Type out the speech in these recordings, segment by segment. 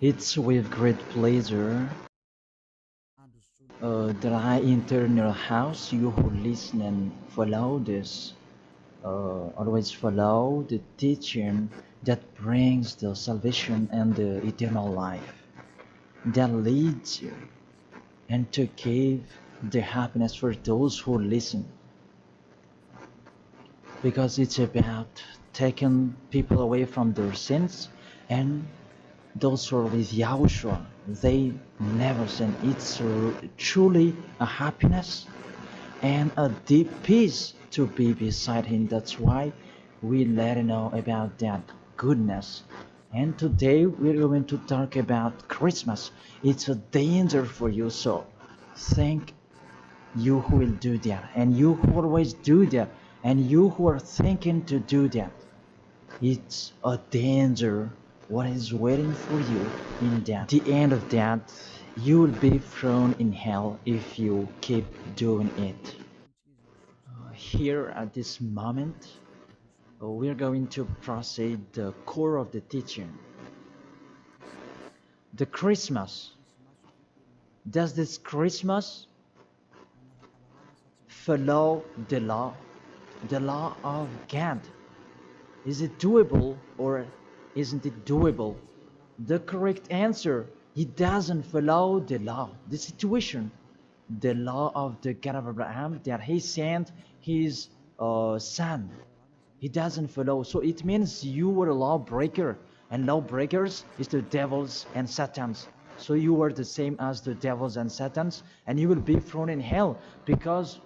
It's with great pleasure that I enter your house. You who listen and follow this, always follow the teaching that brings the salvation and the eternal life, that leads you and to give the happiness for those who listen. Because it's about taking people away from their sins, and those who are with Yahushua, they never sin. It's truly a happiness and a deep peace to be beside Him. That's why we let you know about that goodness. And today we're going to talk about Christmas. It's a danger for you, so thank you who will do that, and you who always do that, and you who are thinking to do that. It's a danger what is waiting for you in that. The end of that, you will be thrown in hell if you keep doing it. Here at this moment, we're going to proceed the core of the teaching. The Christmas. Does this Christmas follow the law of God? Is it doable or isn't it doable? The correct answer, he doesn't follow the law, the situation, the law of the God of Abraham that he sent his son. He doesn't follow. So it means you were a lawbreaker, and lawbreakers is the devils and satans. So you are the same as the devils and satans, and you will be thrown in hell because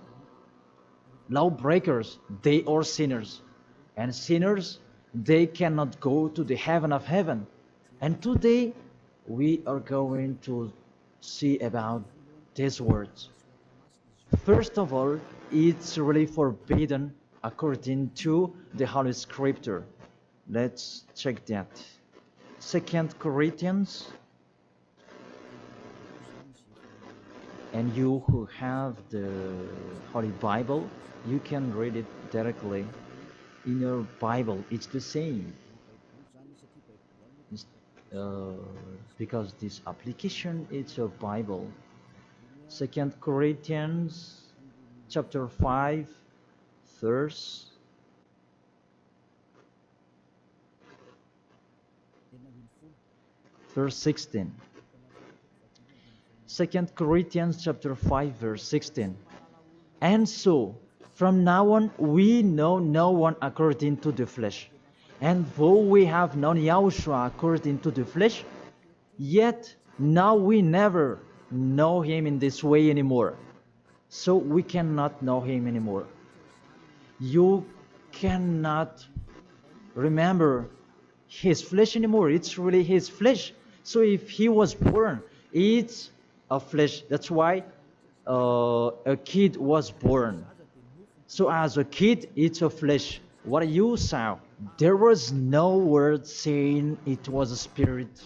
lawbreakers, they are sinners, and sinners, they cannot go to the heaven of heaven. And today we are going to see about these words. First of all, it's really forbidden according to the Holy Scripture. Let's check that. 2 Corinthians, and you who have the Holy Bible, you can read it directly in your Bible. It's the same. Uh, because this application is a Bible. 2 Corinthians chapter 5 verse 16. 2 Corinthians chapter 5 verse 16. And so, from now on, we know no one according to the flesh. And though we have known Yahushua according to the flesh, yet now we never know him in this way anymore. So we cannot know him anymore. You cannot remember his flesh anymore. It's really his flesh. So if he was born, it's a flesh. That's why a kid was born. So as a kid, it's a flesh. What you saw, there was no word saying it was a spirit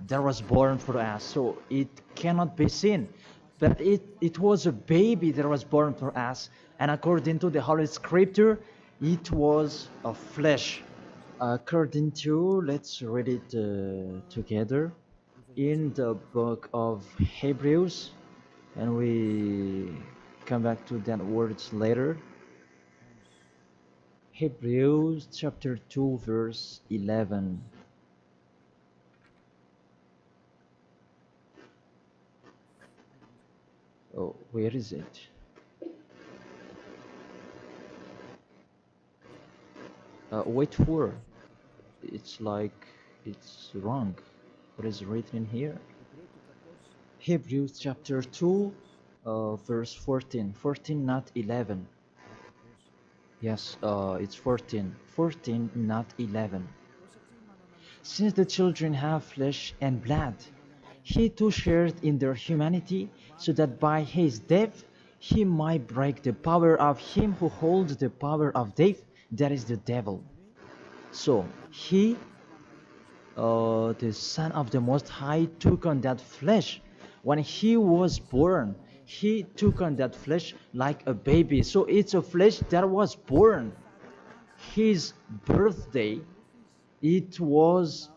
that was born for us. So it cannot be seen. But it was a baby that was born for us. And according to the Holy Scripture, it was a flesh. According to, let's read it together in the book of Hebrews, and we come back to that words later. Hebrews chapter 2 verse 11. Oh, where is it? Wait for. It's like it's wrong. What is written in here? Hebrews chapter 2 verse 14. 14, not 11. Yes, it's 14. 14, not 11. Since the children have flesh and blood, he too shared in their humanity, so that by his death he might break the power of him who holds the power of death, that is the devil. So he, the Son of the Most High, took on that flesh. When he was born, he took on that flesh like a baby. So it's a flesh that was born. His birthday, it was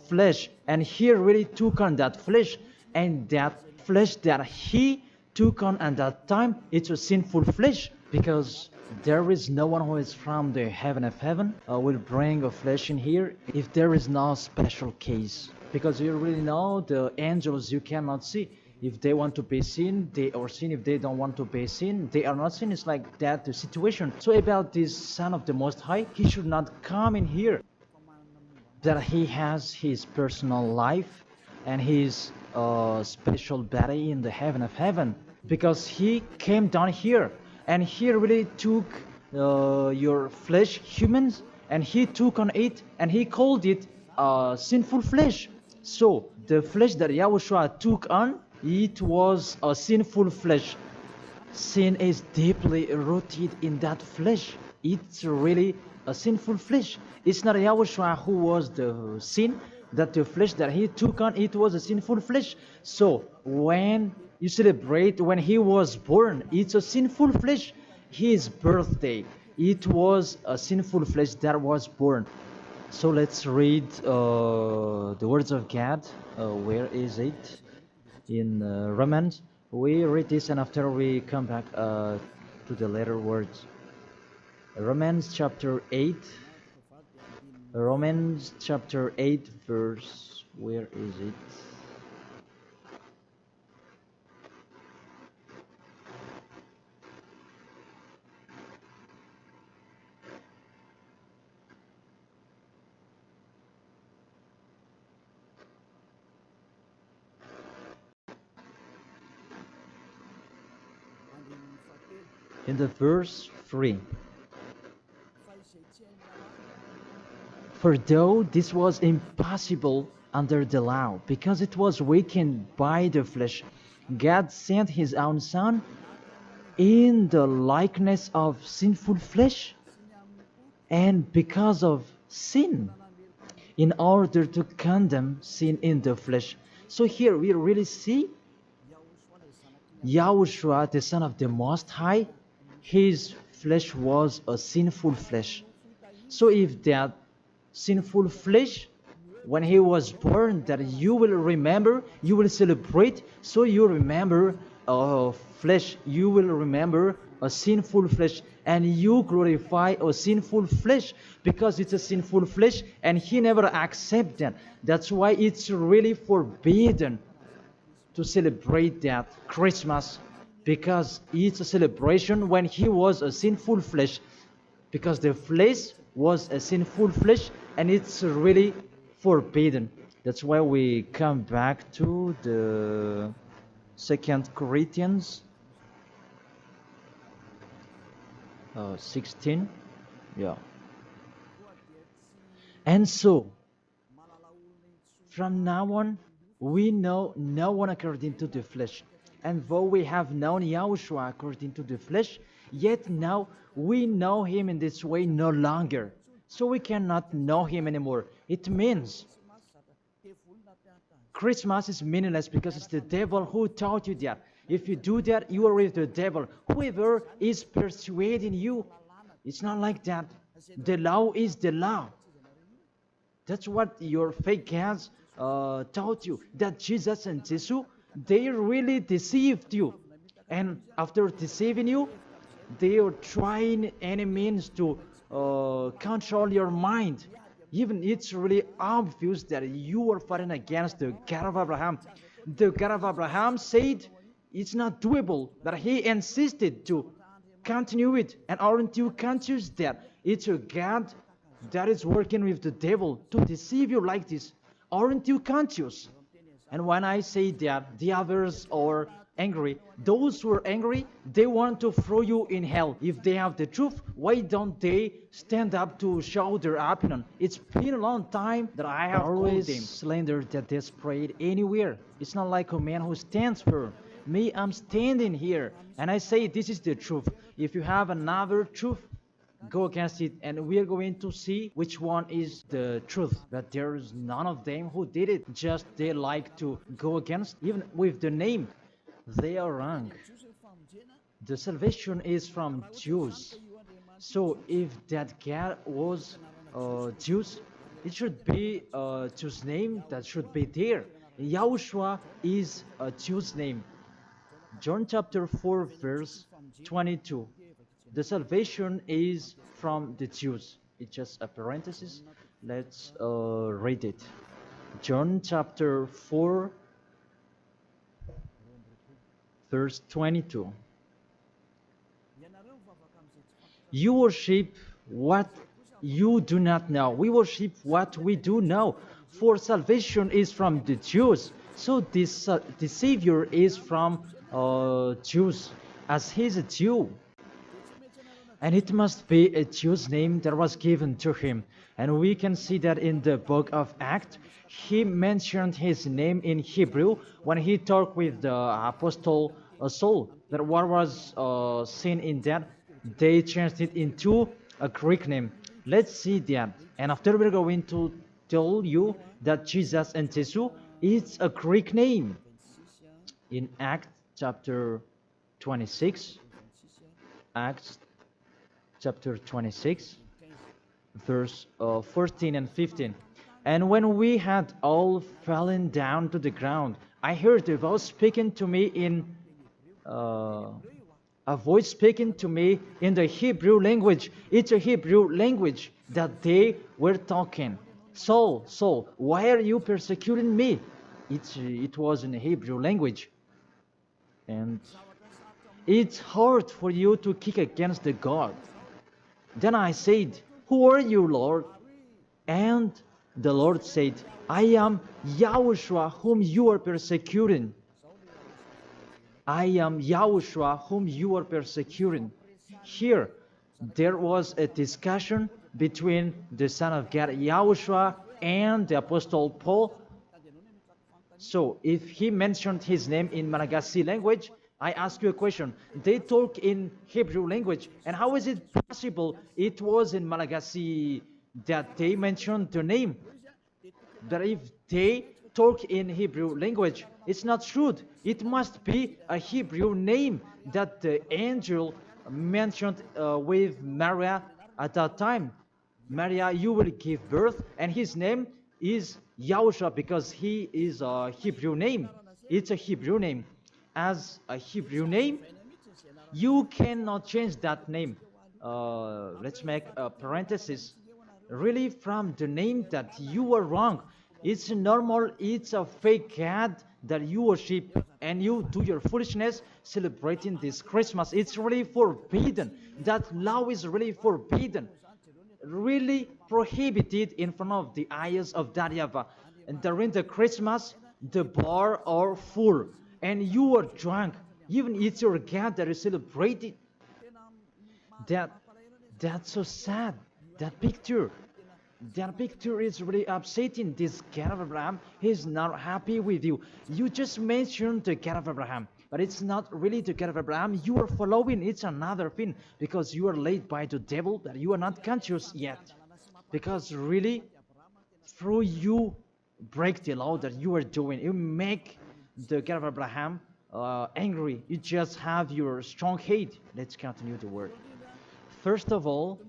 flesh, and he really took on that flesh, and that flesh that he took on at that time, it's a sinful flesh, because there is no one who is from the heaven of heaven will bring a flesh in here if there is no special case, because you really know the angels you cannot see. If they want to be seen, they are seen. If they don't want to be seen, they are not seen. It's like that the situation. So about this Son of the Most High, he should not come in here, that he has his personal life and his special body in the heaven of heaven, because he came down here and he really took your flesh, humans, and he took on it and he called it sinful flesh. So the flesh that Yahushua took on, it was a sinful flesh. Sin is deeply rooted in that flesh. It's really a sinful flesh. It's not Yahushua who was the sin, that the flesh that he took on, it was a sinful flesh. So when you celebrate when he was born, it's a sinful flesh. His birthday, it was a sinful flesh that was born. So let's read the words of God. Where is it? In Romans. We read this and after we come back to the later words. Romans chapter 8. Romans chapter 8 verse. Where is it? In the verse 3. For though this was impossible under the law, because it was weakened by the flesh, God sent his own Son in the likeness of sinful flesh, and because of sin, in order to condemn sin in the flesh. So here we really see Yahushua, the Son of the Most High, his flesh was a sinful flesh. So if that sinful flesh, when he was born, that you will remember, you will celebrate, so you remember flesh, you will remember a sinful flesh, and you glorify a sinful flesh, because it's a sinful flesh, and he never accepts that. That's why it's really forbidden to celebrate that Christmas, because it's a celebration when he was a sinful flesh, because the flesh was a sinful flesh, and it's really forbidden. That's why we come back to the 2 Corinthians 16. Yeah. And so from now on we know no one according to the flesh. And though we have known Yahushua according to the flesh, yet now we know him in this way no longer. So we cannot know him anymore. It means Christmas is meaningless because it's the devil who taught you that. If you do that, you are with the devil. Whoever is persuading you, it's not like that. The law is the law. That's what your fake gods taught you, that Jesus and Jesus, they really deceived you. And after deceiving you, they are trying any means to control your mind. Even it's really obvious that you are fighting against the God of Abraham. The God of Abraham said it's not doable, but he insisted to continue it. And aren't you conscious that it's a God that is working with the devil to deceive you like this? Aren't you conscious? And when I say that the others are angry, those who are angry, they want to throw you in hell. If they have the truth, why don't they stand up to show their opinion? It's been a long time that I have always slandered that desperate anywhere. It's not like a man who stands firm. Me, I'm standing here, and I say this is the truth. If you have another truth, go against it, and we are going to see which one is the truth. But there is none of them who did it. Just they like to go against, even with the name. They are wrong. The salvation is from Jews. So if that God was Jews, It should be a Jew's name that should be there. Yahushua is a Jew's name. John chapter 4 verse 22. The salvation is from the Jews. It's just a parenthesis. Let's read it. John chapter 4 verse 22. You worship what you do not know. We worship what we do know. For salvation is from the Jews. So this the Savior is from Jews, as he is a Jew. And it must be a Jew's name that was given to him. And we can see that in the book of Acts, he mentioned his name in Hebrew when he talked with the apostle Saul. That what was seen in that, they changed it into a Greek name. Let's see that. And after we're going to tell you that Jesus and Jesus is a Greek name. In Acts chapter 26, Acts chapter 26, verse 14 and 15. And when we had all fallen down to the ground, I heard a voice speaking to me in the Hebrew language. It's a Hebrew language that they were talking. Saul, Saul, why are you persecuting me? It was in the Hebrew language. And it's hard for you to kick against the God. Then I said, who are you, Lord? And the Lord said, I am Yahushua whom you are persecuting. I am Yahushua whom you are persecuting. Here, there was a discussion between the Son of God, Yahushua, and the Apostle Paul. So, if he mentioned his name in Malagasy language, I ask you a question. They talk in Hebrew language, and how is it possible it was in Malagasy that they mentioned the name? That if they talk in Hebrew language, it's not true. It must be a Hebrew name that the angel mentioned with Maria at that time. Maria, you will give birth, and his name is Yahushua because he is a Hebrew name. It's a Hebrew name. As a Hebrew name, you cannot change that name. Let's make a parenthesis. Really, from the name that you are wrong. It's normal, it's a fake God that you worship and you do your foolishness celebrating this Christmas. It's really forbidden. That law is really forbidden. Really prohibited in front of the eyes of that YAHVAH. And during the Christmas, the bar are full. And you are drunk. Even it's your God that is celebrating. That's so sad. That picture is really upsetting. This God of Abraham, he's not happy with you. You just mentioned the God of Abraham, but it's not really the God of Abraham you are following. It's another thing, because you are led by the devil that you are not conscious yet. Because really, through you break the law that you are doing, you make the God of Abraham angry. You just have your strong hate. Let's continue the word. First of all,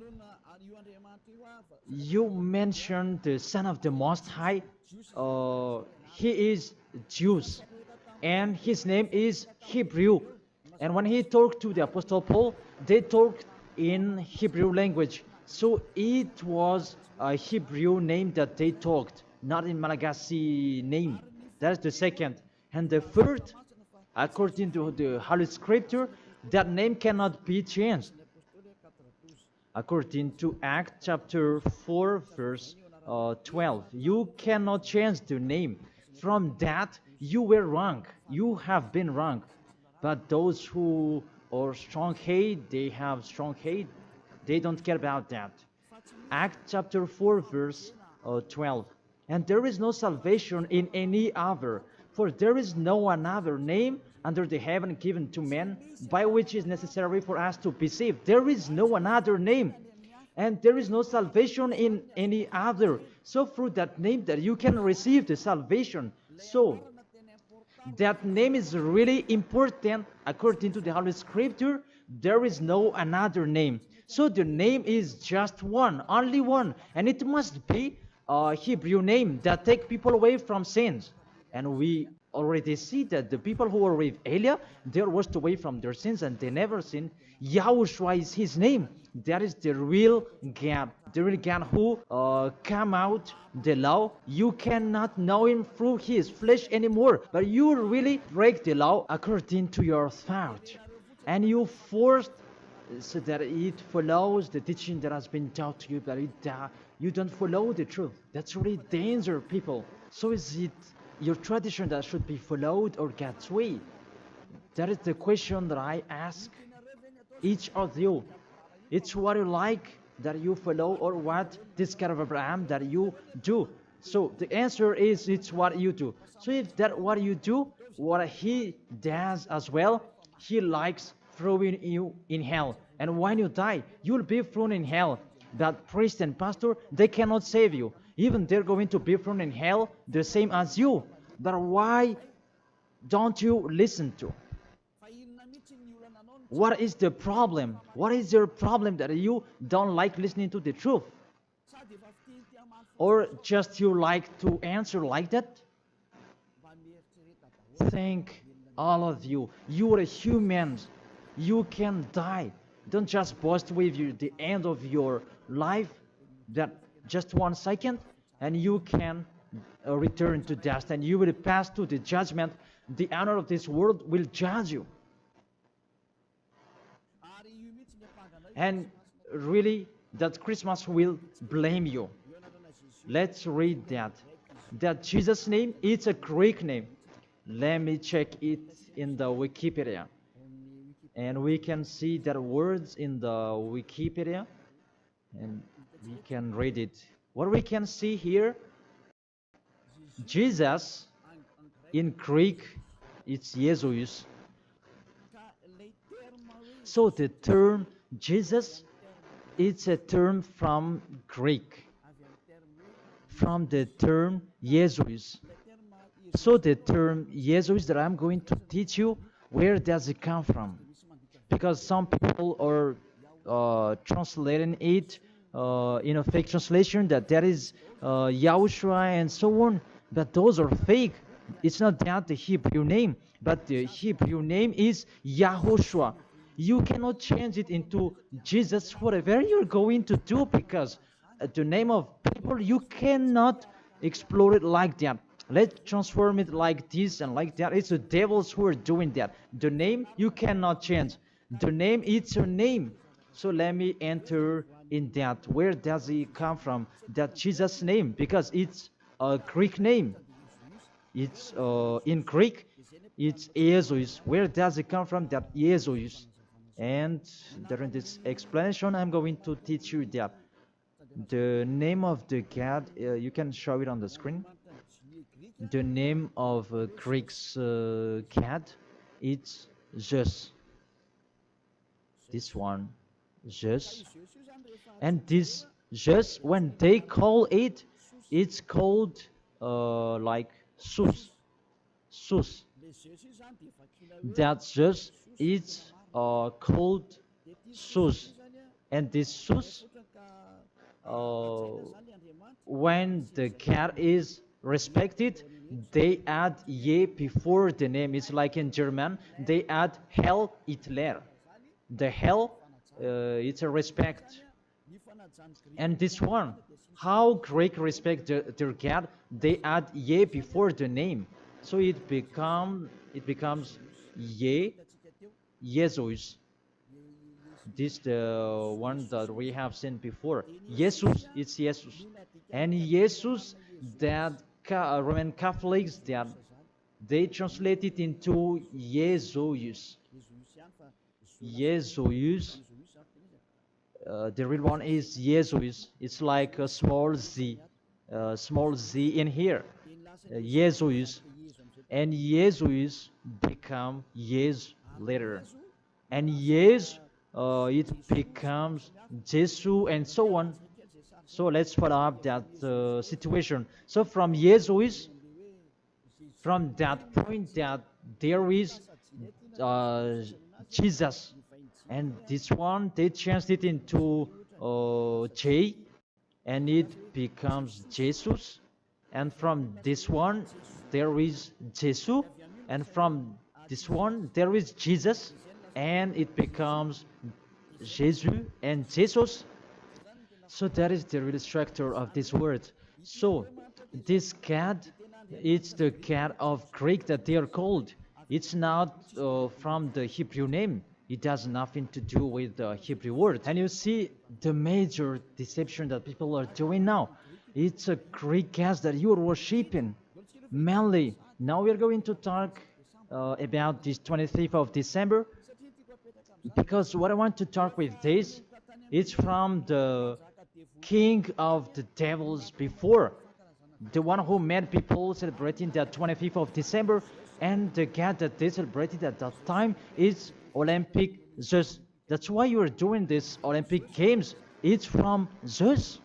you mentioned the Son of the Most High. He is Jews, and his name is Hebrew. And when he talked to the Apostle Paul, they talked in Hebrew language. So it was a Hebrew name that they talked, not in Malagasy name. That is the second. And the third, according to the Holy Scripture, that name cannot be changed. According to Acts chapter 4, verse 12, you cannot change the name. From that, you were wrong. You have been wrong. But those who are strong hate, they have strong hate. They don't care about that. Acts chapter 4, verse 12. And there is no salvation in any other, for there is no another name under the heaven given to men by which is necessary for us to be saved. There is no another name, and there is no salvation in any other. So through that name that you can receive the salvation. So that name is really important according to the Holy Scripture. There is no another name. So the name is just one, only one, and it must be Hebrew name that take people away from sins. And we already see that the people who were with Elia, they were washed away from their sins and they never sinned. Yahushua is his name. That is the real God. The real God who came out the law. You cannot know him through his flesh anymore. But you really break the law according to your thought. And you forced so that it follows the teaching that has been taught to you, but you don't follow the truth. That's really danger, people. So is it your tradition that should be followed or God's way? That is the question that I ask each of you. It's what you like that you follow or what this kind of Abraham that you do. So the answer is it's what you do. So if that what you do, what he does as well, he likes throwing you in hell. And when you die, you'll be thrown in hell. That priest and pastor, they cannot save you. Even they're going to be thrown in hell the same as you. But why don't you listen to? What is the problem? What is your problem that you don't like listening to the truth? Or just you like to answer like that? Think, all of you, you are humans. You can die. Don't just boast with you the end of your life, that just 1 second, and you can return to dust, and you will pass to the judgment. The honor of this world will judge you. And really, that Christmas will blame you. Let's read that. That Jesus' name, it's a Greek name. Let me check it in the Wikipedia. And we can see that words in the Wikipedia. And we can read it. What we can see here, Jesus, in Greek, it's Jesus. So the term Jesus, it's a term from Greek, from the term Jesus. So the term Jesus that I'm going to teach you, where does it come from? Because some people are translating it in a fake translation that is YAHOSHUA and so on, but those are fake. It's not that the Hebrew name, but the Hebrew name is YAHOSHUA. You cannot change it into Jesus, whatever you're going to do, because the name of people, you cannot explore it like that. Let's transform it like this and like that. It's the devils who are doing that. The name, you cannot change. The name, it's your name. So let me enter in that. Where does it come from? That Jesus' name, because it's a Greek name. It's in Greek, it's Jesus. Where does it come from? That Jesus. And during this explanation, I'm going to teach you that the name of the God, you can show it on the screen. The name of Greek's cat, it's Zeus. This one, Zeus. And this Zeus, when they call it, it's called like Sus. Sus. That Zeus is called Sus. And this Sus, when the cat is respected, they add ye before the name. It's like in German, they add Hell Hitler. The hell, it's a respect. And this one, how Greek respect their God, they add ye before the name. So it becomes ye, Jesus. This the one that we have seen before. Jesus, it's Jesus. And Jesus, that Roman Catholics, that they translate it into Jesus. Jesus. The real one is Jesus. It's like a small z in here. Jesus. And Jesus become Yes later. And Yes, it becomes Jesus and so on. So let's follow up that situation. So from Jesus, from that point that there is Jesus, and this one they changed it into J, and it becomes Jesus. And from this one, there is Jesus. And from this one, there is Jesus. And it becomes Jesus and Jesus. So that is the real structure of this word. So this cat, it's the cat of Greek that they are called. It's not from the Hebrew name. It has nothing to do with the Hebrew word. And you see the major deception that people are doing now. It's a Greek cat that you are worshiping. Mainly, now we are going to talk about this 25th of December, because what I want to talk with this is from the king of the devils before, the one who made people celebrating the 25th of December, and the god that they celebrated at that time is Olympic Zeus. That's why you are doing this Olympic Games. It's from Zeus.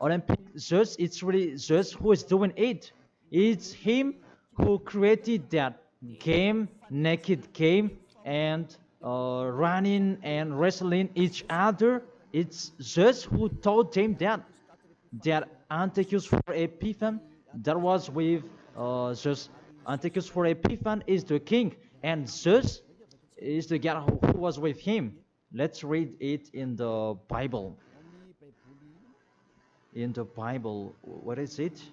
Olympic Zeus, it's really Zeus who is doing it. It's him who created that game, naked game, and running and wrestling each other. It's Zeus who taught them that Antiochus for Epiphan, that was with Zeus. Antiochus for Epiphan is the king, and Zeus is the god who was with him. Let's read it in the Bible. In the Bible, what is it?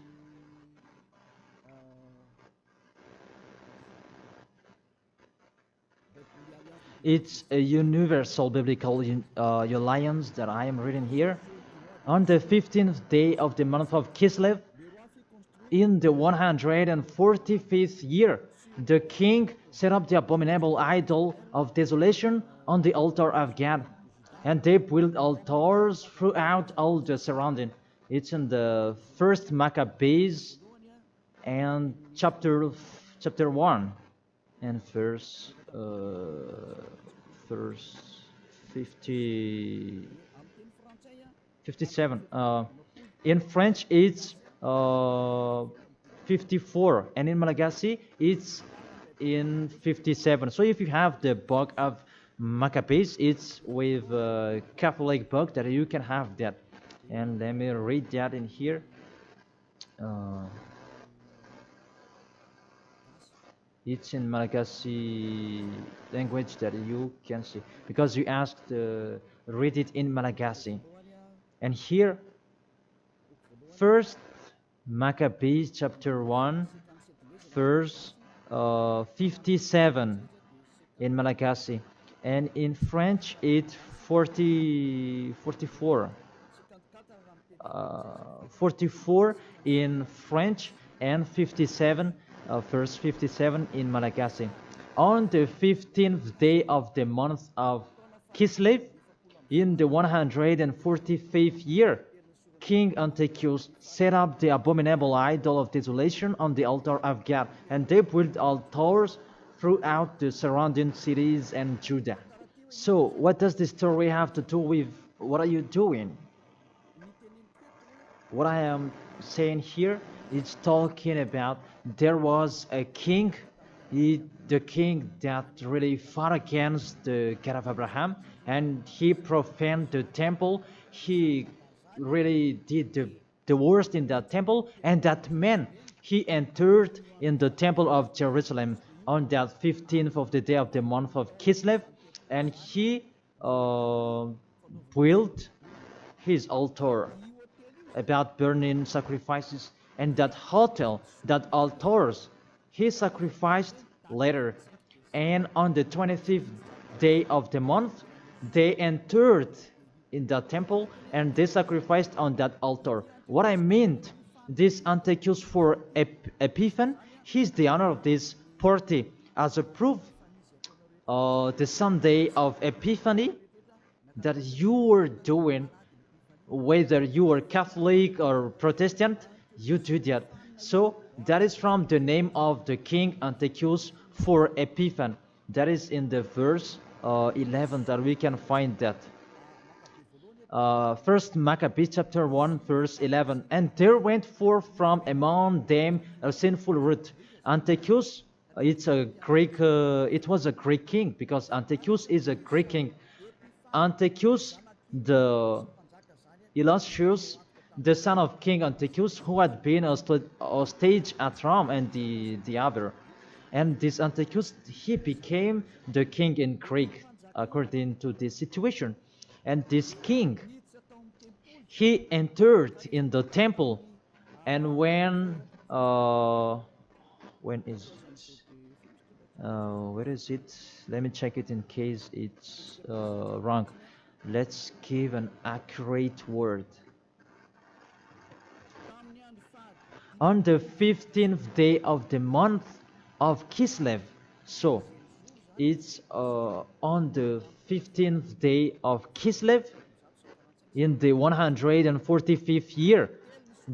It's a universal biblical alliance that I am reading here. On the 15th day of the month of Kislev, in the 145th year, the king set up the abominable idol of desolation on the altar of God, and they built altars throughout all the surrounding. It's in the first Maccabees and chapter 1 and verse 57. In French, it's 54, and in Malagasy, it's in 57. So if you have the book of Maccabees, it's with a Catholic book that you can have that. And let me read that in here. It's in Malagasy language that you can see, because you asked read it in Malagasy. And here, first Maccabees chapter 1 verse 57 in Malagasy, and in French it's 44 in French, and 57 verse 57 in Malagasy. On the 15th day of the month of Kislev, in the 145th year, King Antiochus set up the abominable idol of desolation on the altar of God, and they built altars throughout the surrounding cities and Judah. So, what does this story have to do with what are you doing? What I am saying here is talking about there was a king, the king that really fought against the God of Abraham, and he profaned the temple. He really did the worst in that temple, and that man, he entered in the temple of Jerusalem on that 15th of the day of the month of Kislev, and he built his altar about burning sacrifices, and that altars he sacrificed later. And on the 25th day of the month, they entered in the temple and they sacrificed on that altar. What I meant, this Antiochus for Epiphan, he's the owner of this party. As a proof, the Sunday of Epiphany that you were doing, whether you are Catholic or Protestant, you do that. So that is from the name of the king Antiochus for Epiphan. That is in the verse 11 that we can find that. First Maccabees chapter 1 verse 11. And there went forth from among them a sinful root. Antiochus, it was a Greek king, because Antiochus is a Greek king. Antiochus, the Illustrious, the son of King Antiochus, who had been a stage at Rome and the other. And this Antiochus, he became the king in Greek, according to this situation. And this king, he entered in the temple, and when is where is it? Let me check it in case it's wrong. Let's give an accurate word. On the 15th day of the month of Kislev. So it's on the 15th day of Kislev in the 145th year.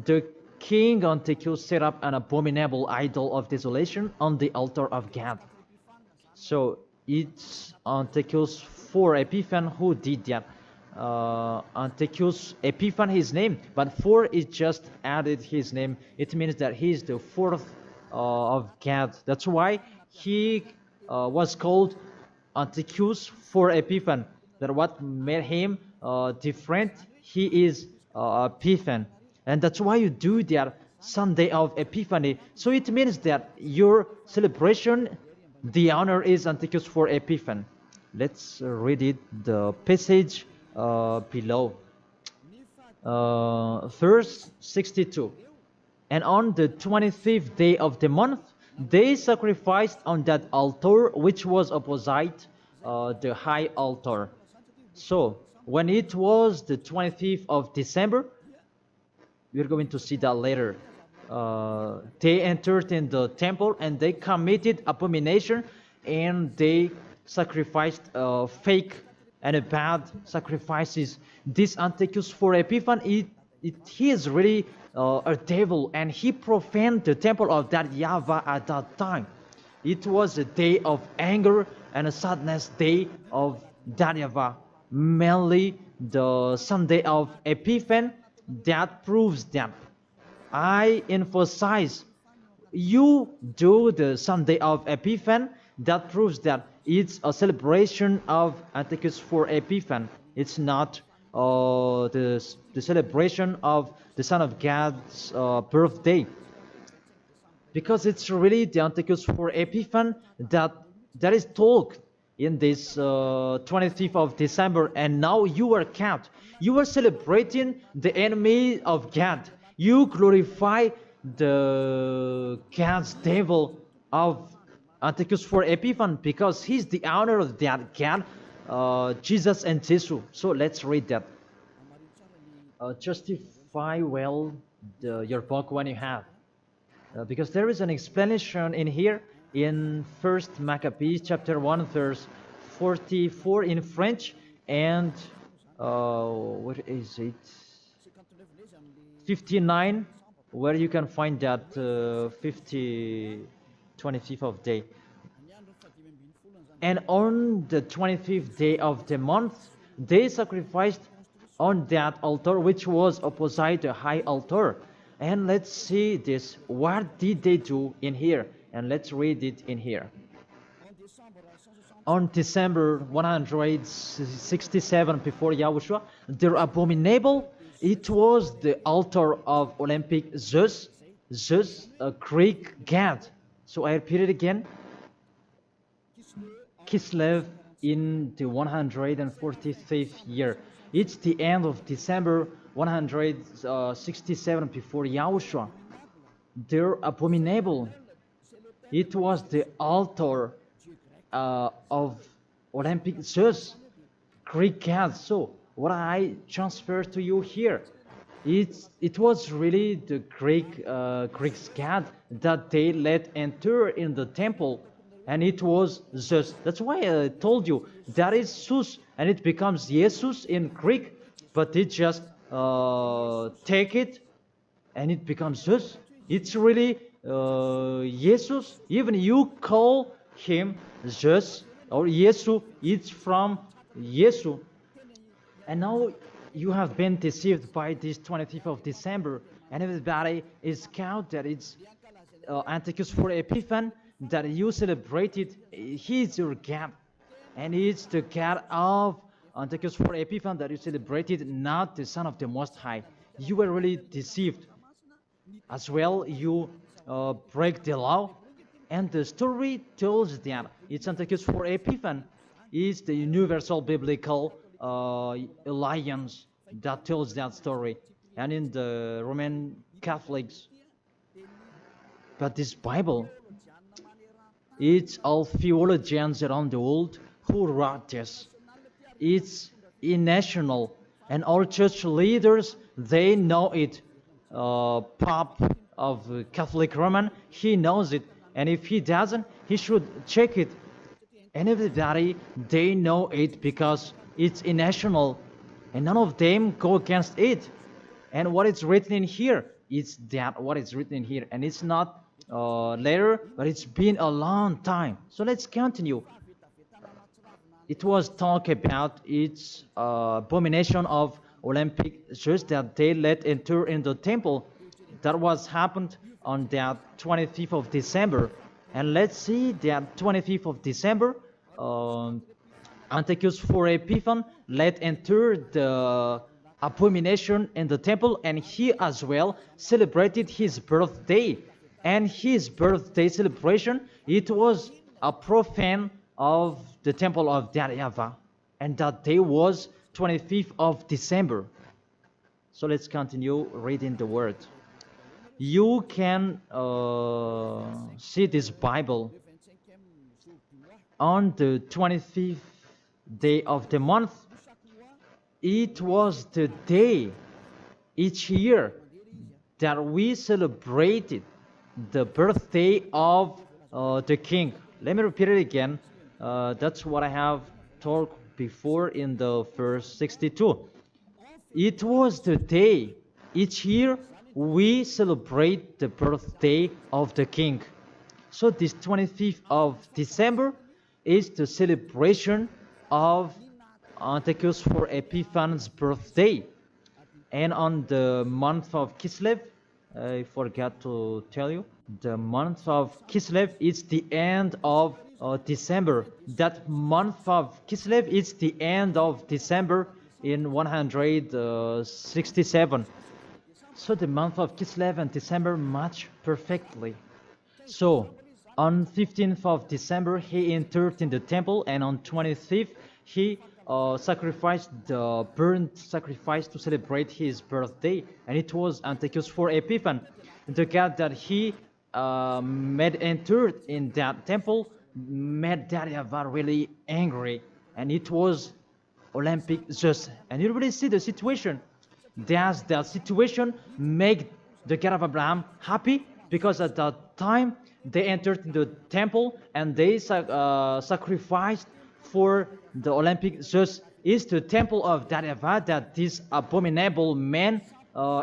The king Antiochus set up an abominable idol of desolation on the altar of God. So it's Antiochus for Epiphan who did that. Antiochus Epiphan his name, but for is just added his name. It means that he is the fourth of God. That's why he was called Antiochus for Epiphan. That what made him different. He is Epiphan, and that's why you do that Sunday of Epiphany. So it means that your celebration, the honor is Antiochus for Epiphan. Let's read it, the passage below. Verse 62. And on the 25th day of the month, they sacrificed on that altar which was opposite the high altar. So when it was the 25th of December, we're going to see that later. They entered in the temple and they committed abomination, and they sacrificed fake and bad sacrifices. This Antiochus for Epiphan, he is really a devil, and he profaned the temple of that YAHVAH at that time. It was a day of anger and a sadness day of that YAHVAH. Mainly the Sunday of Epiphan, that proves that. I emphasize, you do the Sunday of Epiphan, that proves that it's a celebration of Antiochus for Epiphan. It's not the celebration of the Son of God's birthday. Because it's really the Antiochus for Epiphan that is told in this 25th of December, and now you are kept. You are celebrating the enemy of God. You glorify the God's devil of Antiochus for Epiphan, because he's the honor of that God, Jesus and Jesus. So let's read that. Justify well your book when you have. Because there is an explanation in here in 1st Maccabees chapter 1 verse 44 in French, and what is it, 59, where you can find that 25th of day. And on the 25th day of the month, they sacrificed on that altar which was opposite the high altar. And let's see this. What did they do in here? And let's read it in here. On December 167 before Yahushua, their abominable, it was the altar of Olympic Zeus, a Greek god. So I repeat it again. Kislev in the 145th year. It's the end of December 167 before Yahushua. Their abominable, it was the altar of Olympic Zeus, Greek god. So what I transfer to you here, it was really the Greek god that they let enter in the temple, and it was Zeus. That's why I told you that is Zeus, and it becomes Jesus in Greek, but it just take it and it becomes Zeus. It's really Jesus. Even you call him Zeus or Yesu, it's from Yesu. And now you have been deceived by this 25th of December, and everybody is count that it's Antiochus for Epiphan, that you celebrated. He is your God, and it's the God of Antiochus for Epiphan that you celebrated not the Son of the Most High. You were really deceived. As well, you break the law. And the story tells that it's Antiochus for Epiphan is the universal biblical alliance that tells that story. And in the Roman Catholics, but this Bible, it's all theologians around the world who wrote this. It's national, and all church leaders, they know it. Pope of Catholic Roman, he knows it, and if he doesn't, he should check it. And everybody, they know it because it's national, and none of them go against it. And what is written in here, it's that what is written in here, and it's not later, but it's been a long time. So let's continue. It was talk about its abomination of Olympic Jews that they let enter in the temple. That was happened on that 25th of December. And let's see that 25th of December, Antiochus for Epiphan let enter the abomination in the temple, and he as well celebrated his birthday. And his birthday celebration, it was a profane of the temple of YAHVAH, and that day was 25th of December. So let's continue reading the word. You can see this Bible on the 25th day of the month. It was the day each year that we celebrated the birthday of the king. Let me repeat it again. That's what I have talked before in the verse 62. It was the day each year we celebrate the birthday of the king. So this 25th of December is the celebration of Antiochus for Epiphan's birthday. And on the month of Kislev, I forgot to tell you, the month of Kislev is the end of December. That month of Kislev is the end of December in 167. So the month of Kislev and December match perfectly. So on 15th of December he entered in the temple, and on 25th he sacrificed the burnt sacrifice to celebrate his birthday, and it was Antiochus for Epiphan. The God that he made entered in that temple made YAHVAH really angry, and it was Olympic Zeus. And you really see the situation. Does that situation make the God of Abraham happy? Because at that time they entered into the temple and they sacrificed for the Olympic Zeus. Is the temple of YAHVAH that this abominable man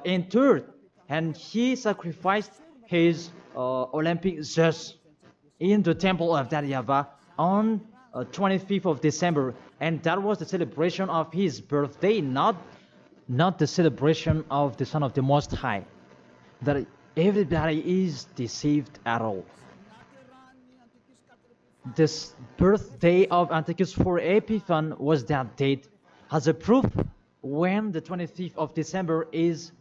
entered, and he sacrificed his Olympic Zeus in the temple of YAHVAH on 25th of December, and that was the celebration of his birthday, not the celebration of the Son of the Most High. That everybody is deceived at all. This birthday of Antiochus for Epiphan was that date. As a proof, when the 25th of December is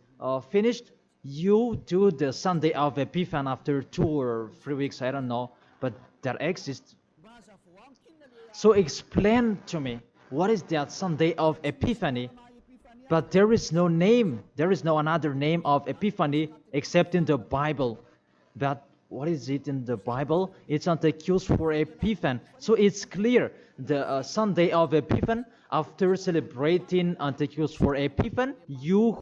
finished, you do the Sunday of Epiphan after 2 or 3 weeks, I don't know, but that exists. So explain to me, what is that Sunday of Epiphany? But there is no name, there is no another name of Epiphany except in the Bible. But what is it in the Bible? It's Antiochus for Epiphan. So it's clear, the Sunday of Epiphan, after celebrating Antiochus for Epiphan, you,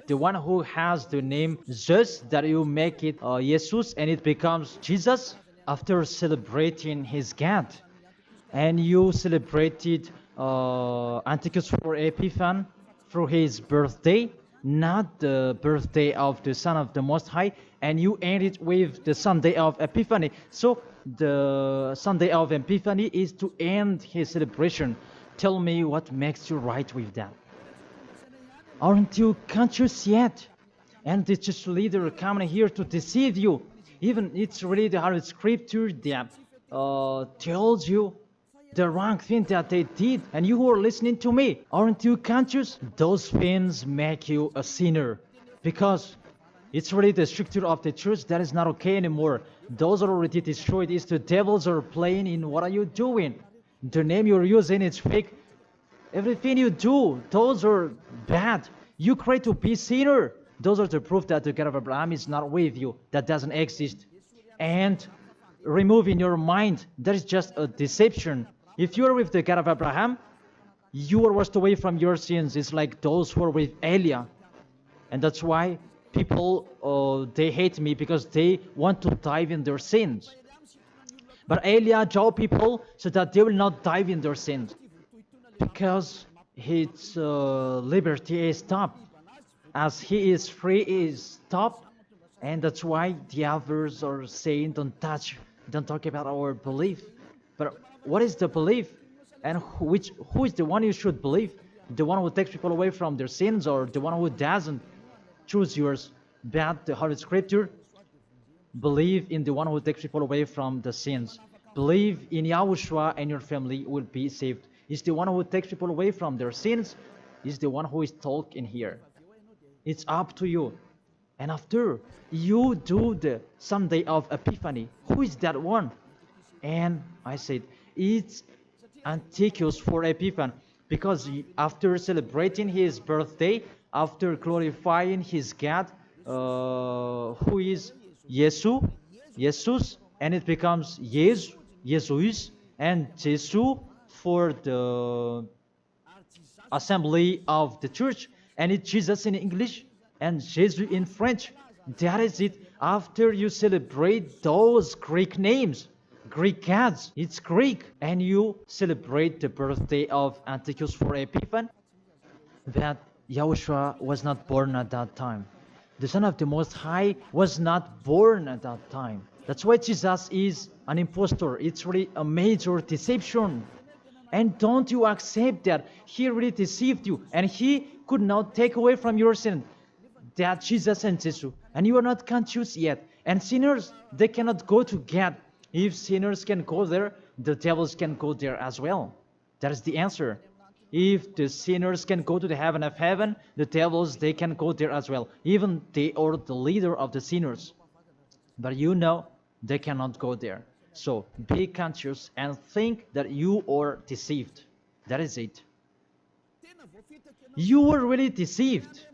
the one who has the name Zeus, that you make it Jesus, and it becomes Jesus after celebrating his God. And you celebrated Antiochus for Epiphan through his birthday, not the birthday of the Son of the Most High, and you end it with the Sunday of Epiphany. So the Sunday of Epiphany is to end his celebration. Tell me what makes you right with that. Aren't you conscious yet? And the church leader coming here to deceive you. Even it's really the Holy Scripture that tells you the wrong thing that they did. And you who are listening to me, aren't you conscious? Those things make you a sinner, because it's really the structure of the church that is not okay anymore. Those are already destroyed. It's the devils are playing in what are you doing. The name you're using is fake. Everything you do, those are bad. You cry to be sinner. Those are the proof that the God of Abraham is not with you. That doesn't exist. And remove in your mind, that is just a deception. If you are with the God of Abraham, you are washed away from your sins. It's like those who are with Eliah. And that's why people, they hate me, because they want to dive in their sins. But Eliah told people so that they will not dive in their sins, because his liberty is stopped. As he is free, he is stopped. And that's why the others are saying, don't touch, don't talk about our belief. But what is the belief? And who is the one you should believe? The one who takes people away from their sins, or the one who doesn't? Choose yours. But the Holy Scripture, believe in the one who takes people away from the sins. Believe in YAHOSHUA and your family will be saved. It's the one who takes people away from their sins. Is the one who is talking here. It's up to you. And after you do the Sunday of Epiphany, who is that one? And I said, it's Antiochus for Epiphany, because after celebrating his birthday, after glorifying his God, who is Jesus, and it becomes Jesus, and Jesus for the assembly of the church, and it's Jesus in English and Jesus in French. That is it. After you celebrate those Greek names, Greek gods, it's Greek, and you celebrate the birthday of Antiochus for Epiphany, that YAHOSHUA was not born at that time. The Son of the Most High was not born at that time. That's why Jesus is an impostor. It's really a major deception. And don't you accept that he really deceived you, and he could not take away from your sin that Jesus and Jesus, and you are not conscious yet. And sinners, they cannot go to God. If sinners can go there, the devils can go there as well. That is the answer. If the sinners can go to the heaven of heaven, the devils, they can go there as well. Even they are the leader of the sinners. But you know, they cannot go there. So be conscious and think that you are deceived. That is it. You were really deceived.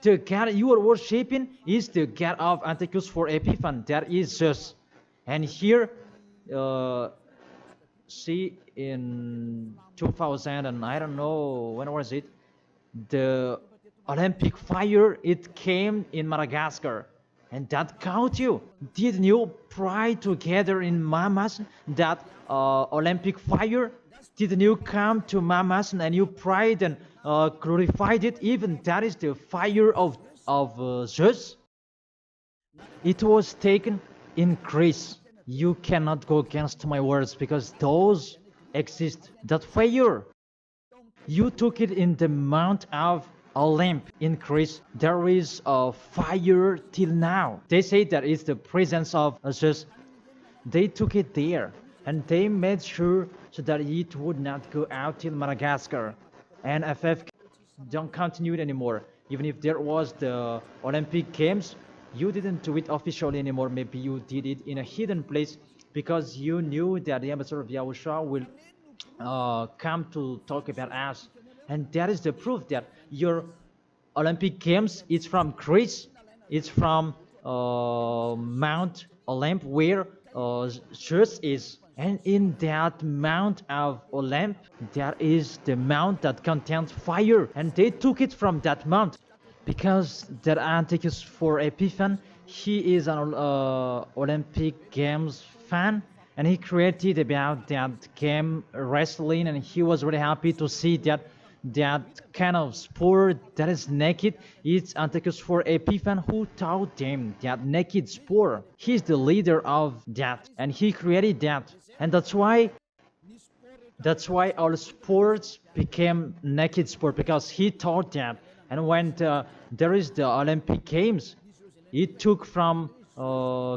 The God you are worshipping is the God of Antiochus for Epiphany. That is Zeus. And here, see, in 2000, and I don't know, when was it? The Olympic fire, it came in Madagascar. And that caught you. Didn't you pray together in Mamas that Olympic fire? Didn't you come to Mamas and you prayed and glorified it? Even that is the fire of Zeus. It was taken in Greece. You cannot go against my words, because those exist. That fire, you took it in the Mount of Olymp in Greece. There is a fire till now. They say that it's the presence of Zeus. They took it there, and they made sure so that it would not go out till Madagascar. And FF don't continue it anymore. Even if there was the Olympic Games, you didn't do it officially anymore. Maybe you did it in a hidden place, because you knew that the ambassador of YAHOSHUA will come to talk about us. And that is the proof that your Olympic Games, it's from Greece, it's from Mount Olymp, where Zeus is. And in that Mount of Olymp, there is the mount that contains fire. And they took it from that mount, because that Antiochus for Epiphany, he is an Olympic Games fan. And he created about that game wrestling, and he was really happy to see that kind of sport that is naked. It's Antiochus for Epiphany who taught them that naked sport. He's the leader of that, and he created that. And that's why all sports became naked sport, because he taught that. And when there is the Olympic Games, it took from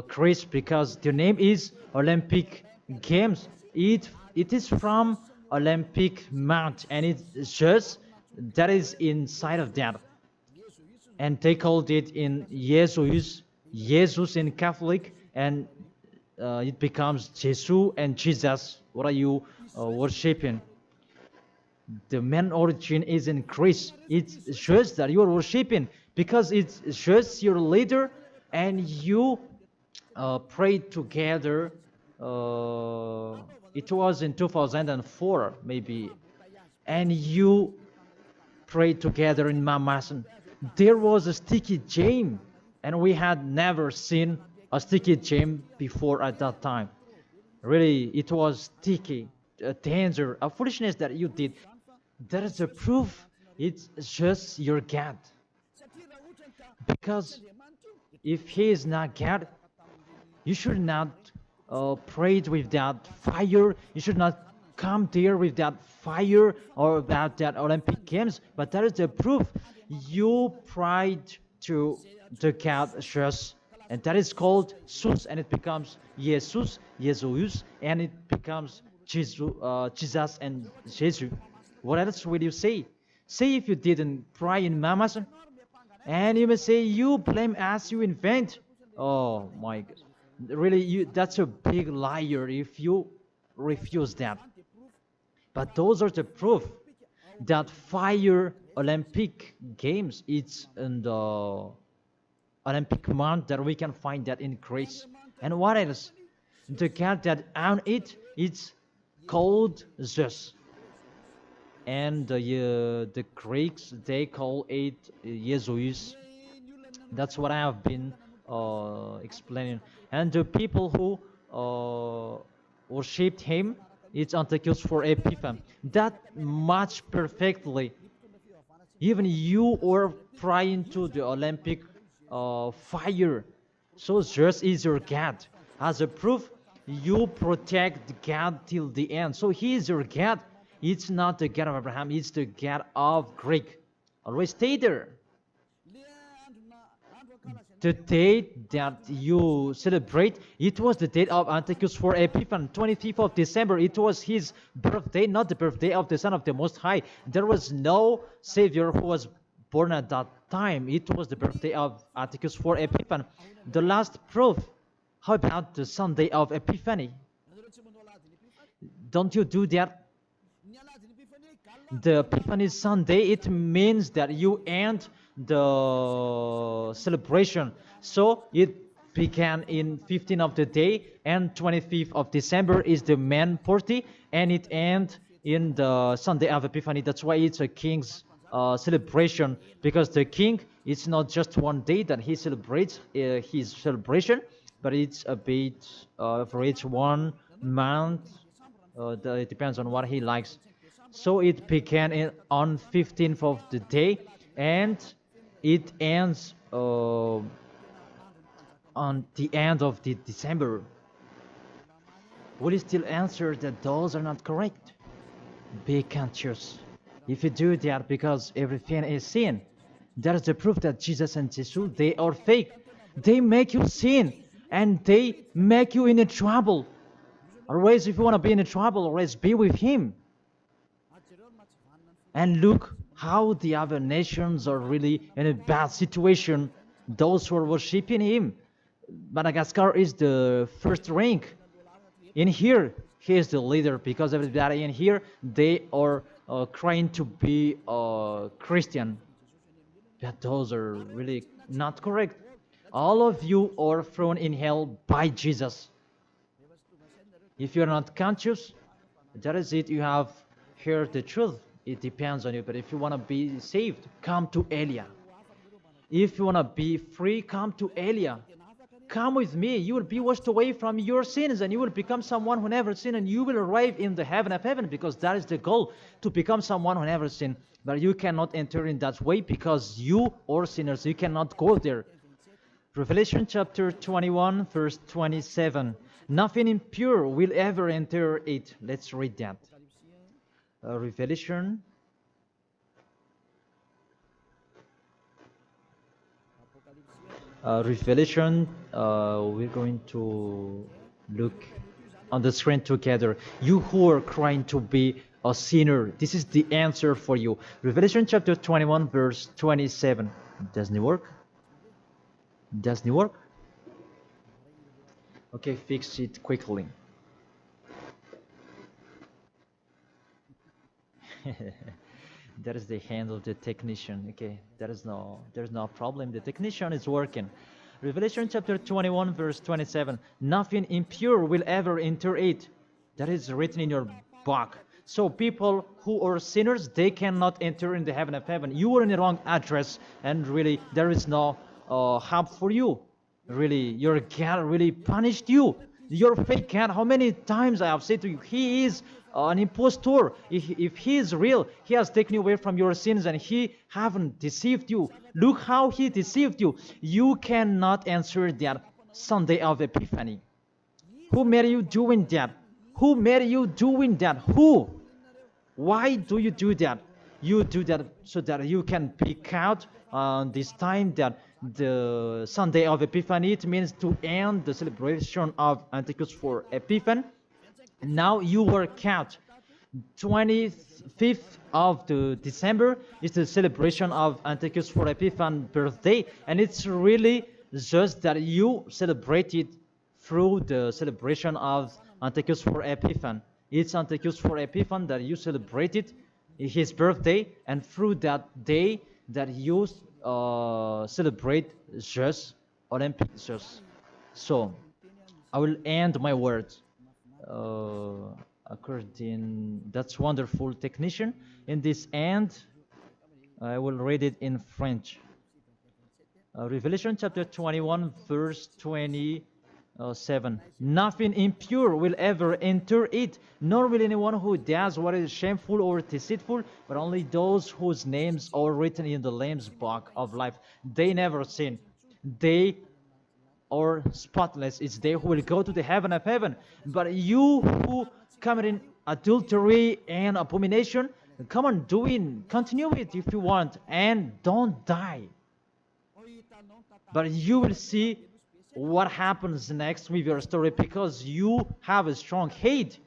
Greece, because the name is Olympic Games. It it is from Olympic Mount, and it's just that is inside of that. And they called it in Jesus in Catholic, and it becomes Jesus and Jesus. What are you worshiping? The main origin is in Christ. It shows that you are worshiping because it shows your leader, and you pray together. It was in 2004 maybe, and you pray together in Mamasan. There was a sticky jam, and we had never seen a sticky jam before at that time. Really, it was sticky, a danger, a foolishness that you did. That is a proof it's just your God. Because if He is not God, you should not pray with that fire. You should not come there with that fire or about that Olympic Games. But that is the proof you prayed to the God just, and that is called Jesus, and it becomes Jesus, and it becomes Jesus and Jesus. What else will you say? Say if you didn't pray in Mamas, and you may say you blame as you invent. Oh my God. Really, that's a big liar if you refuse that. But those are the proof that fire Olympic Games, it's in the Olympic month that we can find that in Greece. And what else? The God that on it, it's called Zeus. And the Greeks, they call it Jesus. That's what I have been explaining. And the people who worshipped him, it's Antiochus for Epiphan. That match perfectly. Even you are praying to the Olympic fire. So Zeus is your God. As a proof, you protect God till the end. So he is your God. It's not the God of Abraham, it's the God of Greek. Always stay there. The date that you celebrate, it was the date of Antiochus for Epiphan, 25th of December. It was his birthday, not the birthday of the Son of the Most High. There was no Savior who was born at that time. It was the birthday of Antiochus for Epiphan. The last proof, how about the Sunday of Epiphany? Don't you do that? The Epiphany Sunday, it means that you end the celebration. So it began in 15th of the day, and 25th of December is the main party, and it ends in the Sunday of Epiphany. That's why it's a king's celebration, because the king, it's not just one day that he celebrates his celebration, but it's a bit for each 1 month. It depends on what he likes. So it began on 15th of the day, and it ends on the end of the December. Will you still answer that those are not correct? Be conscious. If you do that because everything is sin, that is the proof that Jesus and Jesus, they are fake. They make you sin, and they make you in a trouble. Always, if you want to be in a trouble, always be with Him. And look how the other nations are really in a bad situation. Those who are worshiping Him. Madagascar is the first rank. In here, he is the leader, because everybody in here, they are trying to be Christian. But those are really not correct. All of you are thrown in hell by Jesus. If you're not conscious, that is it. You have heard the truth. It depends on you. But if you want to be saved, come to Elia. If you want to be free, come to Elia. Come with me. You will be washed away from your sins, and you will become someone who never sinned, and you will arrive in the heaven of heaven, because that is the goal, to become someone who never sinned. But you cannot enter in that way because you are sinners. You cannot go there. Revelation chapter 21, verse 27. Nothing impure will ever enter it. Let's read that. Revelation. Revelation, we're going to look on the screen together. You who are crying to be a sinner, this is the answer for you. Revelation chapter 21, verse 27. Doesn't it work? Doesn't it work? Okay, fix it quickly. That is the hand of the technician. Okay, there's no problem. The technician is working. Revelation chapter 21, verse 27. Nothing impure will ever enter it. That is written in your book. So people who are sinners, they cannot enter in the heaven of heaven. You are in the wrong address, and really there is no help for you. Really, your God really punished you. Your fake God, how many times I have said to you, he is an impostor. If he is real, he has taken you away from your sins and he haven't deceived you. Look how he deceived you. You cannot answer that Sunday of Epiphany. Who made you doing that? Who made you doing that? Who? Why do you do that? You do that so that you can pick out this time that the Sunday of Epiphany, it means to end the celebration of Antichus for Epiphan. Now you work out. 25th of the December is the celebration of Antichus for Epiphan birthday, and it's really just that you celebrate it through the celebration of Antichus for Epiphan. It's Antichus for Epiphan that you celebrated his birthday, and through that day that you celebrate just Olympic just. So I will end my words according. That's wonderful, technician. In this end, I will read it in French. Revelation chapter 21, verse 27. Nothing impure will ever enter it, nor will anyone who does what is shameful or deceitful, but only those whose names are written in the Lamb's book of life. They never sin. They are spotless. It's they who will go to the heaven of heaven. But you who commit adultery and abomination, come on, continue it if you want, and don't die. But you will see what happens next with your story, because you have a strong hate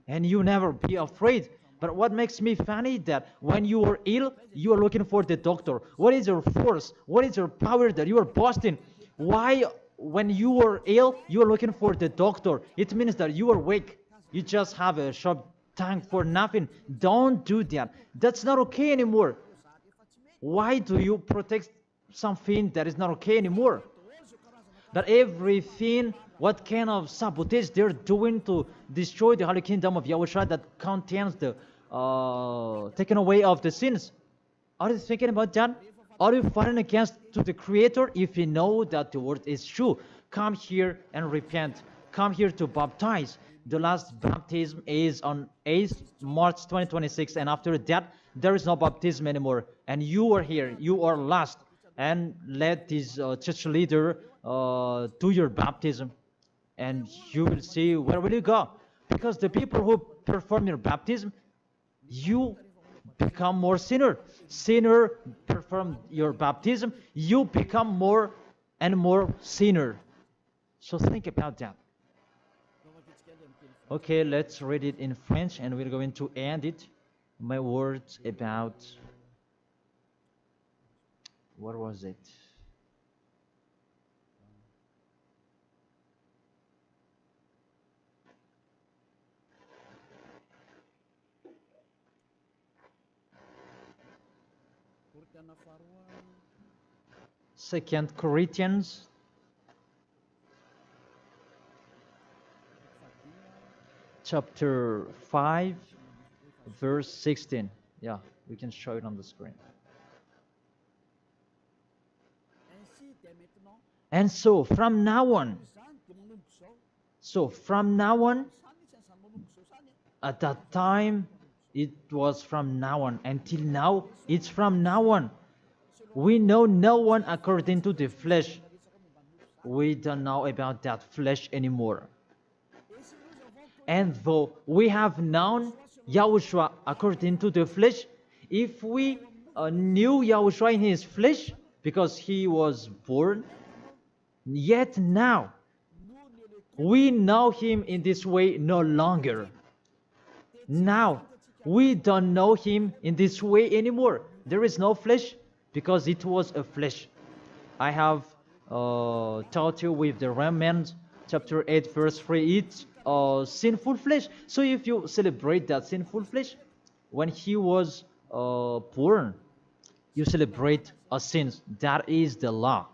and you never be afraid. But what makes me funny that when you are ill, you are looking for the doctor. What is your force? What is your power that you are boasting? Why, when you are ill, you are looking for the doctor? It means that you are weak. You just have a sharp tongue for nothing. Don't do that. That's not okay anymore. Why do you protect something that is not okay anymore? That everything, what kind of sabotage they're doing to destroy the holy kingdom of Yahushua that contains the taken away of the sins. Are you thinking about that? Are you fighting against to the Creator? If you know that the word is true, come here and repent. Come here to baptize. The last baptism is on 8th March 2026, and after that, there is no baptism anymore. And you are here. You are lost. And let this church leader do your baptism, and you will see where will you go. Because the people who perform your baptism, you become more sinner. Sinner perform your baptism, you become more and more sinner. So think about that. Okay, let's read it in French, and we're going to end it. My words about, what was it? Second Corinthians chapter 5 verse 16. Yeah, we can show it on the screen. And so from now on, at that time, it was from now on. Until now, it's from now on. We know no one according to the flesh. We don't know about that flesh anymore. And though we have known Yahushua according to the flesh, if we knew Yahushua in his flesh, because he was born, yet now We know him in this way no longer. Now, we don't know him in this way anymore. There is no flesh because it was a flesh. I have taught you with the Romans chapter 8 verse 3, it's sinful flesh. So if you celebrate that sinful flesh, when he was born, you celebrate a sin. That is the law.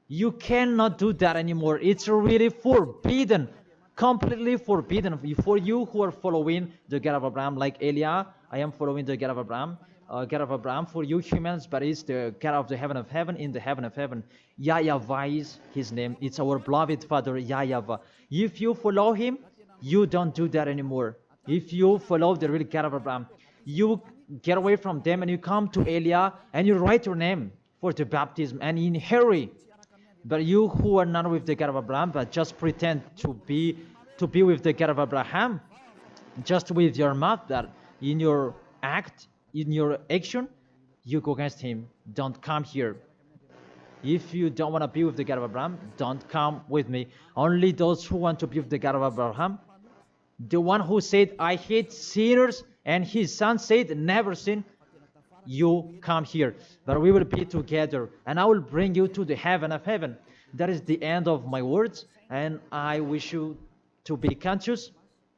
You cannot do that anymore. It's really forbidden, completely forbidden. For you who are following the God of Abraham, like Elia, I am following the God of Abraham. God of Abraham, for you humans, but it's the God of the heaven of heaven, in the heaven of heaven. YAHVAH is his name. It's our beloved Father, YAHVAH. If you follow him, you don't do that anymore. If you follow the real God of Abraham, you get away from them and you come to Elia and you write your name for the baptism and in hurry. But you who are not with the God of Abraham, but just pretend to be with the God of Abraham, just with your mouth, that in your act, in your action, you go against him. Don't come here. If you don't want to be with the God of Abraham, don't come with me. Only those who want to be with the God of Abraham, the one who said, I hate sinners, and his son said, never sin, you come here. But we will be together, and I will bring you to the heaven of heaven. That is the end of my words, and I wish you to be conscious.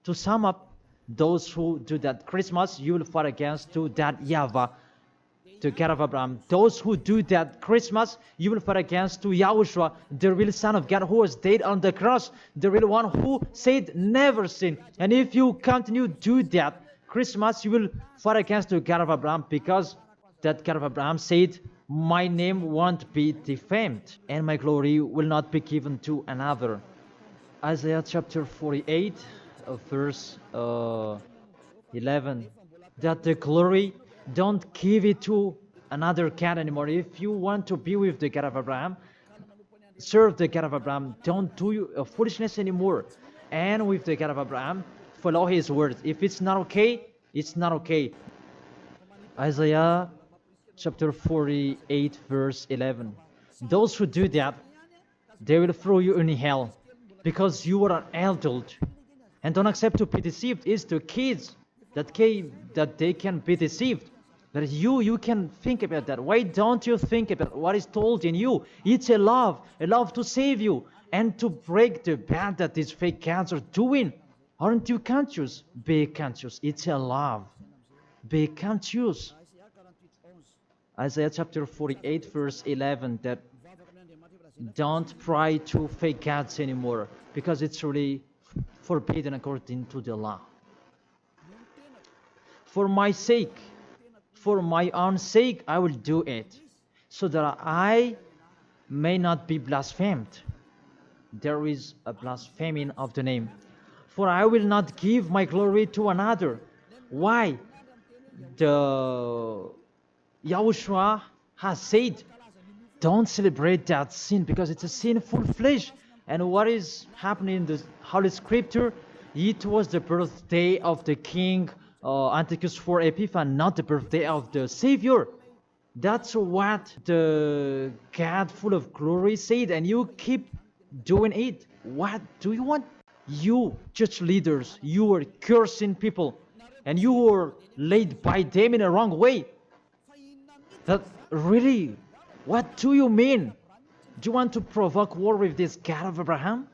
To sum up, those who do that Christmas, you will fight against to that YAHVAH, the God of Abraham. Those who do that Christmas, you will fight against to YAHOSHUA, the real Son of God who was dead on the cross, the real one who said never sin. And if you continue to do that Christmas, you will fight against the God of Abraham, because that God of Abraham said, my name won't be defamed and my glory will not be given to another. Isaiah chapter 48 verse 11, that the glory, don't give it to another God anymore. If you want to be with the God of Abraham, serve the God of Abraham, don't do foolishness anymore. And with the God of Abraham, follow his words. If it's not okay, it's not okay. Isaiah chapter 48 verse 11, those who do that, they will throw you in hell, because you are an adult. And don't accept to be deceived. It's the kids that they can be deceived. But you can think about that. Why don't you think about what is told in you? It's a love to save you and to break the bad that these fake gods are doing. Aren't you conscious? Be conscious. It's a love. Be conscious. Isaiah chapter 48 verse 11, that don't pray to fake gods anymore, because it's really forbidden according to the law. For my sake, for my own sake, I will do it, so that I may not be blasphemed. There is a blaspheming of the name. For I will not give my glory to another. Why? The YAHOSHUA has said, don't celebrate that sin, because it's a sinful flesh. And what is happening in the Holy Scripture? It was the birthday of the king Antiochus IV Epiphanes, not the birthday of the Savior. That's what the God full of glory said, and you keep doing it. What do you want? You church leaders, you are cursing people, and you were led by them in a wrong way. That really, what do you mean? Do you want to provoke war with this God of Abraham?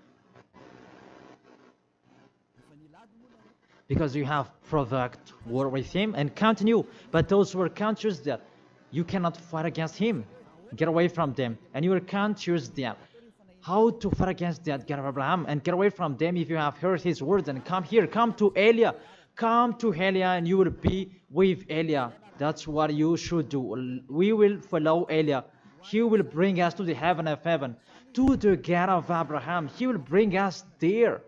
Because you have provoked war with him and continue. But those who are conscious that you cannot fight against him, get away from them. And you are conscious that how to fight against that God of Abraham and get away from them. If you have heard his words, and come here, come to Elia. Come to Elia and you will be with Elia. That's what you should do. We will follow Elia. He will bring us to the heaven of heaven, to the God of Abraham. He will bring us there.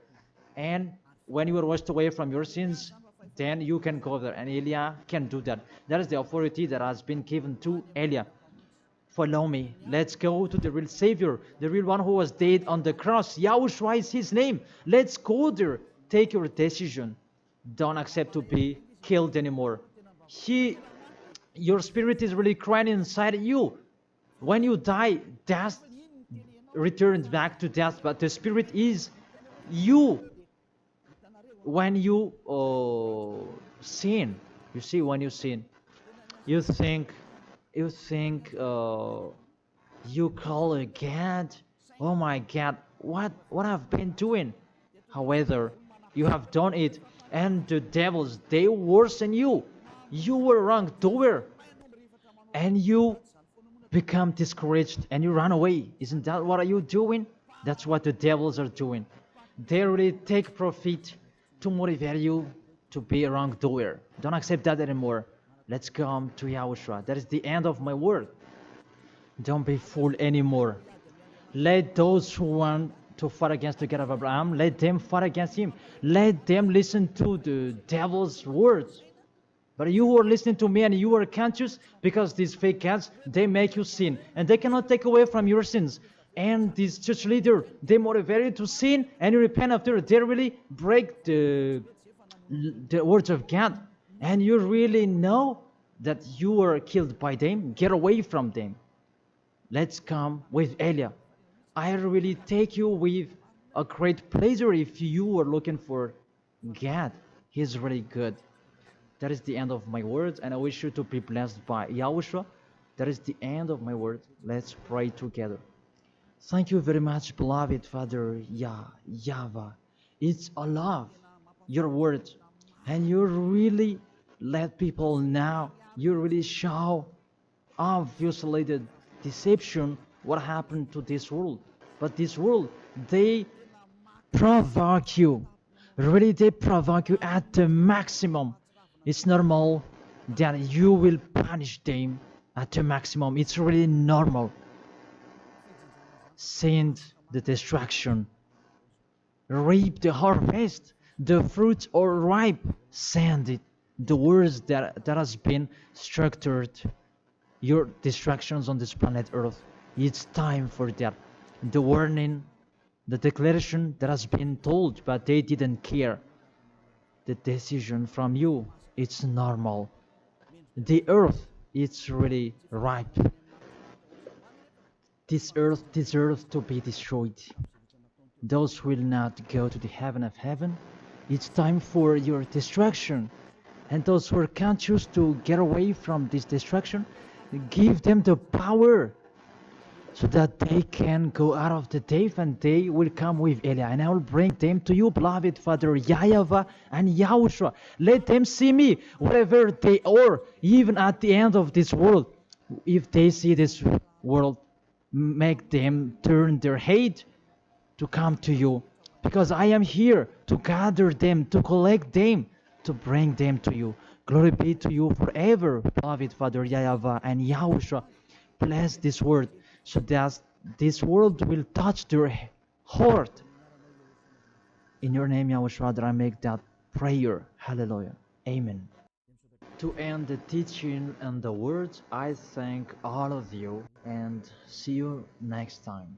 And when you are washed away from your sins, then you can go there. And Elia can do that. That is the authority that has been given to Elia. Follow me. Let's go to the real Savior, the real one who was dead on the cross. YAHOSHUA is his name. Let's go there. Take your decision. Don't accept to be killed anymore. Your spirit is really crying inside you. When you die, returns back to death, but the spirit is you. When you sin, you see, when you sin, you think, you think, you call a God, oh my God, what I've been doing. However, you have done it, and the devils, they worsen you. You were wrongdoer, and you become discouraged, and you run away. Isn't that what are you doing? That's what the devils are doing. They really take profit to motivate you to be a wrongdoer. Don't accept that anymore. Let's come to Yahushua. That is the end of my word. Don't be fooled anymore. Let those who want to fight against the God of Abraham, let them fight against him. Let them listen to the devil's words. But you who are listening to me and you are conscious, because these fake gods, they make you sin. And they cannot take away from your sins. And this church leader, they motivate you to sin and you repent after. They really break the words of God. And you really know that you were killed by them. Get away from them. Let's come with Elia. I really take you with a great pleasure if you are looking for God. He's really good. That is the end of my words, and I wish you to be blessed by Yahushua. That is the end of my words. Let's pray together. Thank you very much, beloved Father YAHVAH. It's a love, your words, and you really let people know. You really show obviously the deception what happened to this world. But this world, they provoke you. Really, they provoke you at the maximum. It's normal that you will punish them at the maximum. It's really normal. Send the destruction. Reap the harvest. The fruits are ripe. Send it. The words that has been structured. Your distractions on this planet Earth. It's time for that. The warning, the declaration that has been told, but they didn't care. The decision from you, it's normal. The earth, it's really ripe. This earth deserves to be destroyed. Those will not go to the heaven of heaven. It's time for your destruction. And those who are conscious to get away from this destruction, give them the power so that they can go out of the cave and they will come with Elia. And I will bring them to you, beloved Father YAHVAH and YAHOSHUA. Let them see me wherever they are, even at the end of this world. If they see this world, make them turn their head to come to you. Because I am here to gather them, to collect them, to bring them to you. Glory be to you forever, beloved Father YAHVAH and YAHOSHUA. Bless this word, so that this world will touch their heart. In your name, Yahushua, that I make that prayer. Hallelujah. Amen. To end the teaching and the words, I thank all of you and see you next time.